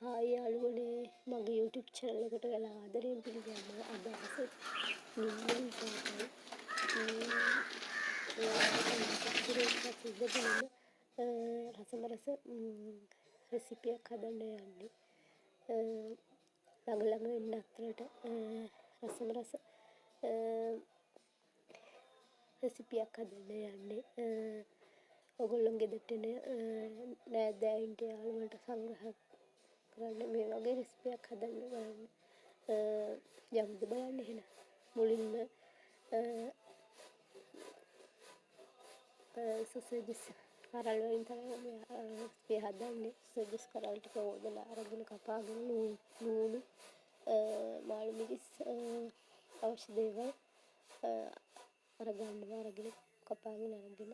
Hi යාළුවනේ මගේ YouTube channel එකට ඔයාලා ආදරයෙන් පිළිගන්නවා. අද අහසේ නිම්මලින් පාටයි. ඔයාලට සිද්ධ පිළිම රසමරස රෙසිපියක් හදන්න යන්නේ. ළඟ වෙන්න අතරට රසමරස රෙසිපියක් හදන්න යන්නේ. ඔයගොල්ලෝ ගෙදරට එන නෑදෑයින්ට යාළුවන්ට සංග්‍රහ කරන්න මේ වගේ රෙසිපියක් හදන්න බලන්න. යමුද බලන්න එහෙනම්. මුලින්ම සොසේජස් කරල් වලින් තමයි මේ රෙසිපිය හදන්නේ. සොසේජස් කරල් ටික ඕදලා අරගෙන කපාගෙන ලුණු මාළු මිරිස් අවශ්‍ය දේවල් අරගෙන කපාගෙන අරගෙන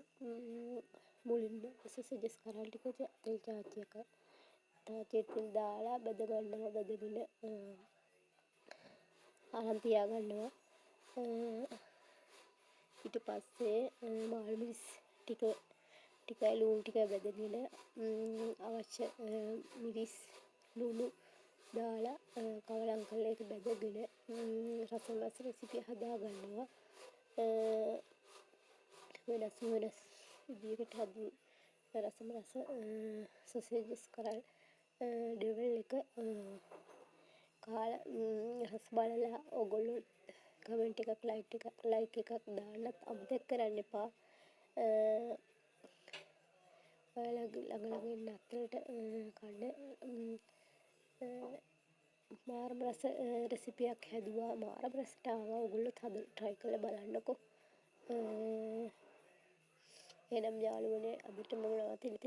මුලින්ම සොසේජස් කරල් ටික තෙල් චාච්චියක තෙල් දාලා බෙද ගන්නවා. බෙදගෙන අරන් තියා ගන්නවා. ඊට පස්සේ මාළු මිරිස් ටිකයි ලුණු ටිකයි බෙදගෙන අවශ්‍ය මිරිස් ලුණු දාලා කවලම් කරලා ඒක බෙදගෙන රසමරස රෙසිපිය හදා ගන්නවා. වෙනස් විදිහකට හදන රසමරස සොසේජස් කරල් ඩෙවල් එක කාලා රස බලලා ඔයගොල්ලෝ කමෙන්ට් එකක් ලයික් එකක් දාන්නත් අමතක කරන්න එපා. ඔයාලා ළඟ ඉන්න අතරට කන්න මාරම රස රෙසිපියක් හැදුවා. මාරම රසට ආවා. ඔයගොල්ලොත් හදලා try කරලා බලන්නකෝ. එහෙනම් යාළුවනේ අදට මම නවතිනවා.